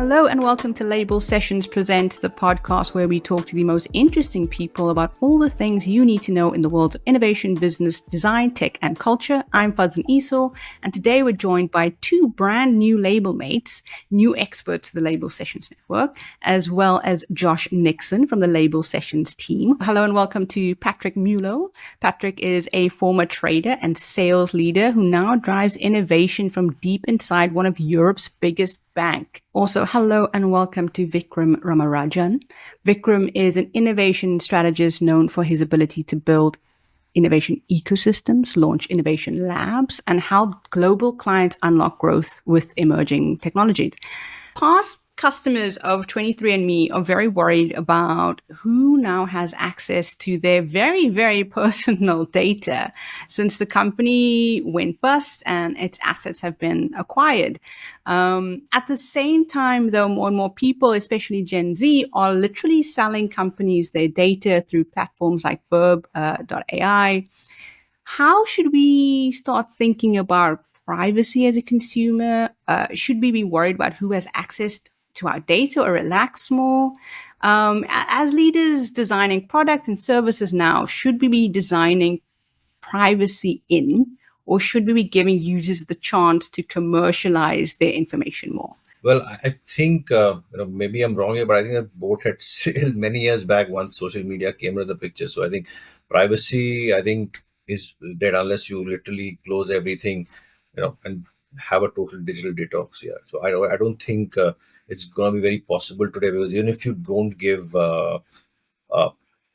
Hello and welcome to Label Sessions Presents, the podcast where we talk to the most interesting people about all the things you need to know in the world of innovation, business, design, tech, and culture. I'm Fuzlin, Esau, and today we're joined by two brand new label mates, new experts to the Label Sessions Network, as well as Josh Nixon from the Label Sessions team. Hello and welcome to Patrick Mullot. Patrick is a former trader and sales leader who now drives innovation from deep inside one of Europe's biggest bank. Also, hello and welcome to Vikram Ramarajan. Vikram is an innovation strategist known for his ability to build innovation ecosystems, launch innovation labs, and help global clients unlock growth with emerging technologies. Past customers of 23andMe are very worried about who now has access to their very, very personal data since the company went bust and its assets have been acquired. At the same time, though, more and more people, especially Gen Z, are literally selling companies their data through platforms like Verb.ai. How should we start thinking about privacy as a consumer? Should we be worried about who has access to our data or relax more? As leaders designing products and services now, should we be designing privacy in, or should we be giving users the chance to commercialize their information more? Well, I think, maybe I'm wrong here, but I think that boat had sailed many years back once social media came into the picture. So I think privacy, is dead unless you literally close everything, and have a total digital detox. Yeah. So I don't think it's going to be very possible today, because even if you don't give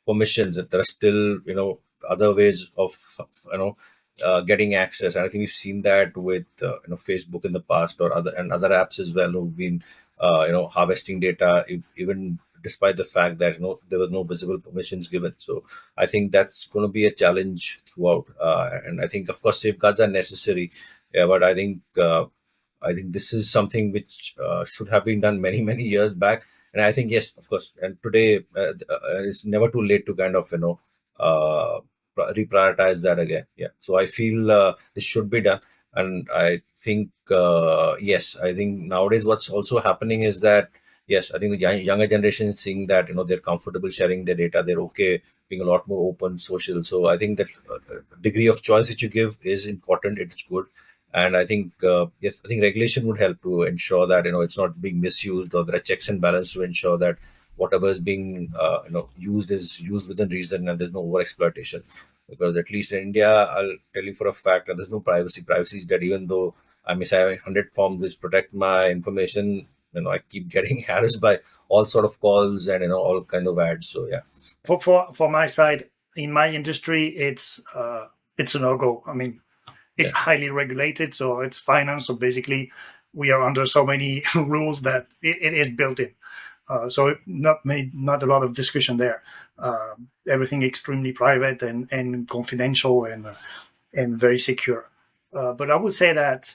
permissions, there are still, other ways of, getting access. And I think we've seen that with, Facebook in the past, or other apps as well, who've been, harvesting data, even despite the fact that, there were no visible permissions given. So I think that's going to be a challenge throughout. And I think, of course, safeguards are necessary. Yeah, but I think this is something which should have been done many, many years back. And I think, yes, of course, and today it's never too late to kind of, reprioritize that again. Yeah. So I feel this should be done. And I think, yes, I think nowadays what's also happening is that, yes, I think the younger generation is seeing that, they're comfortable sharing their data. They're okay being a lot more open, social. So I think that degree of choice that you give is important. It's good. And I think, yes, I think regulation would help to ensure that, it's not being misused, or there are checks and balances to ensure that whatever is being, used is used within reason, and there's no over exploitation. Because at least in India, I'll tell you for a fact that there's no privacy. Privacy is dead. Even though I may say 100 forms which protect my information, I keep getting harassed by all sort of calls and, all kind of ads. So, yeah. For my side, in my industry, it's a no-go. I mean, it's highly regulated, so it's finance. So basically, we are under so many rules that it is built in. So not a lot of discussion there. Everything extremely private and confidential and very secure. But I would say that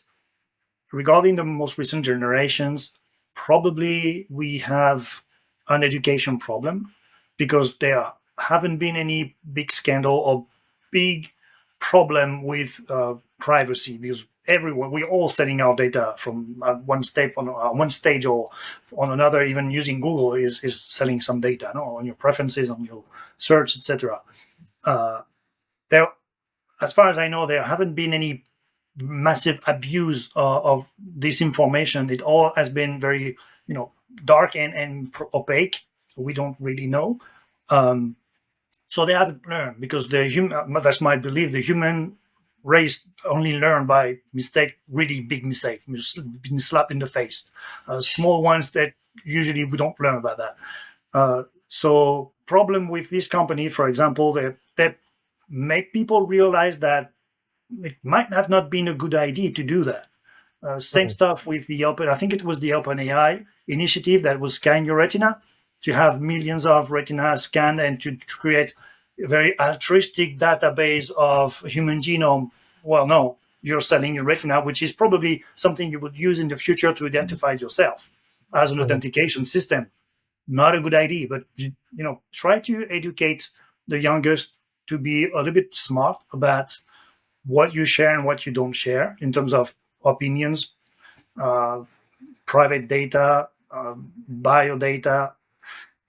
regarding the most recent generations, probably we have an education problem, because there haven't been any big scandal or big problem with privacy, because everyone, we're all selling our data from one step on one stage or on another. Even using Google is selling some data, on your preferences, on your search, etc. There, as far as I know, there haven't been any massive abuse of this information. It all has been very, dark and opaque. We don't really know. So they haven't learned, because that's my belief, the human race only learn by mistake, really big mistake, being slapped in the face. Small ones that usually we don't learn about that. So problem with this company, for example, that make people realize that it might have not been a good idea to do that. Same stuff with I think it was the OpenAI initiative that was scan your retina, to have millions of retina scanned and to create a very altruistic database of human genome. Well, no, you're selling your retina, which is probably something you would use in the future to identify yourself as an authentication system. Not a good idea, but try to educate the youngest to be a little bit smart about what you share and what you don't share in terms of opinions, private data, biodata.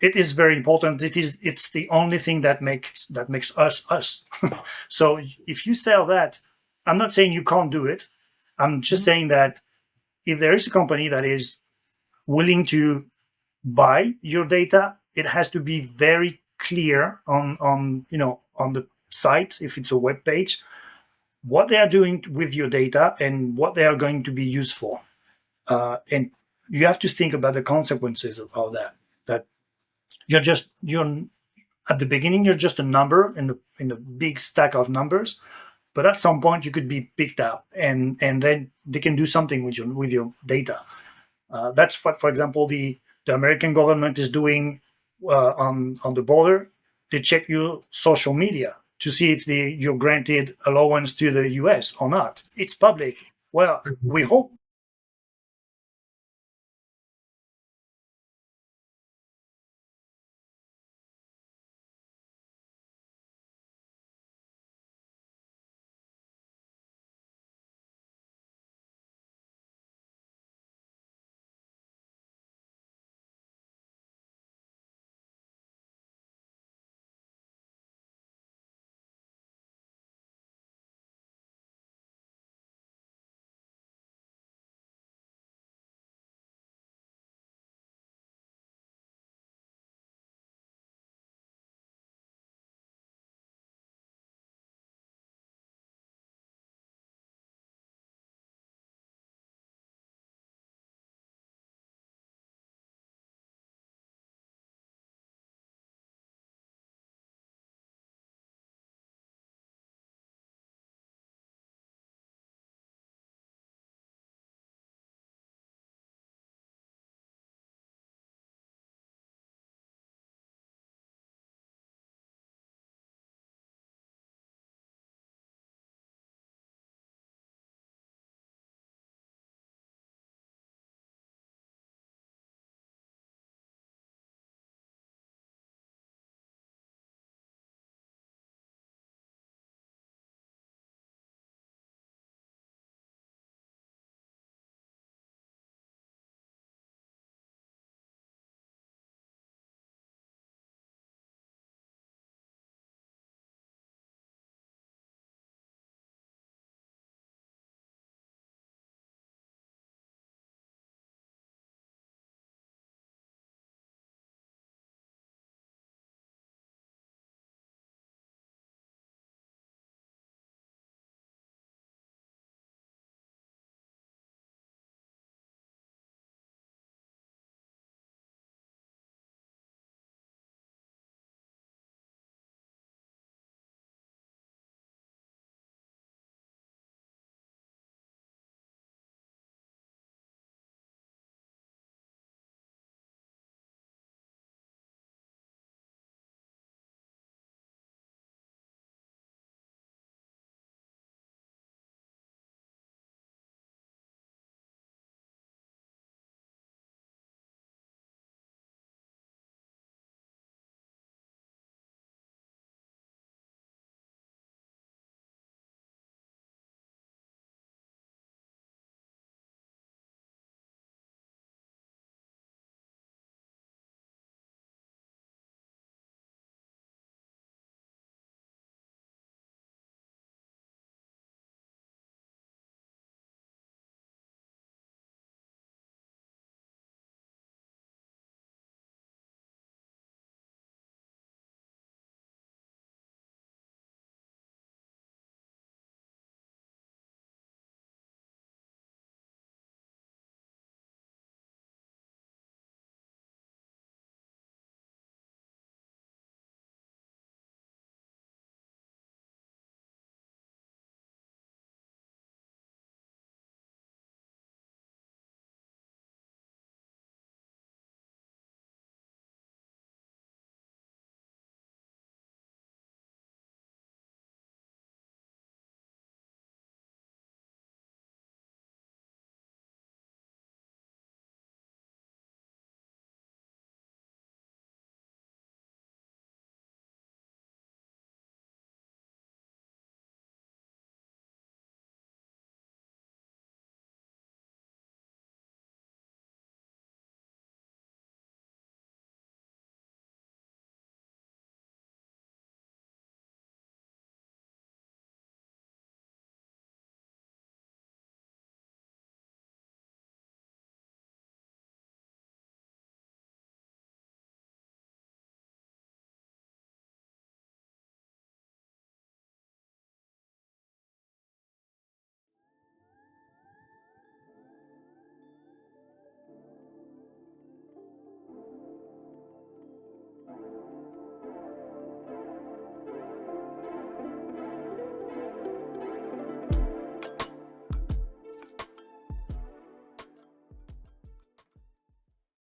It is very important. It's the only thing that makes us us. So if you sell that, I'm not saying you can't do it. I'm just saying that if there is a company that is willing to buy your data, it has to be very clear on the site, if it's a web page, what they are doing with your data and what they are going to be used for. And you have to think about the consequences of that. That you're at the beginning, you're just a number in a big stack of numbers, but at some point you could be picked out, and then they can do something with your data. That's what, for example, the American government is doing on the border. They check your social media to see if you're granted allowance to the US or not. It's public. Well, we hope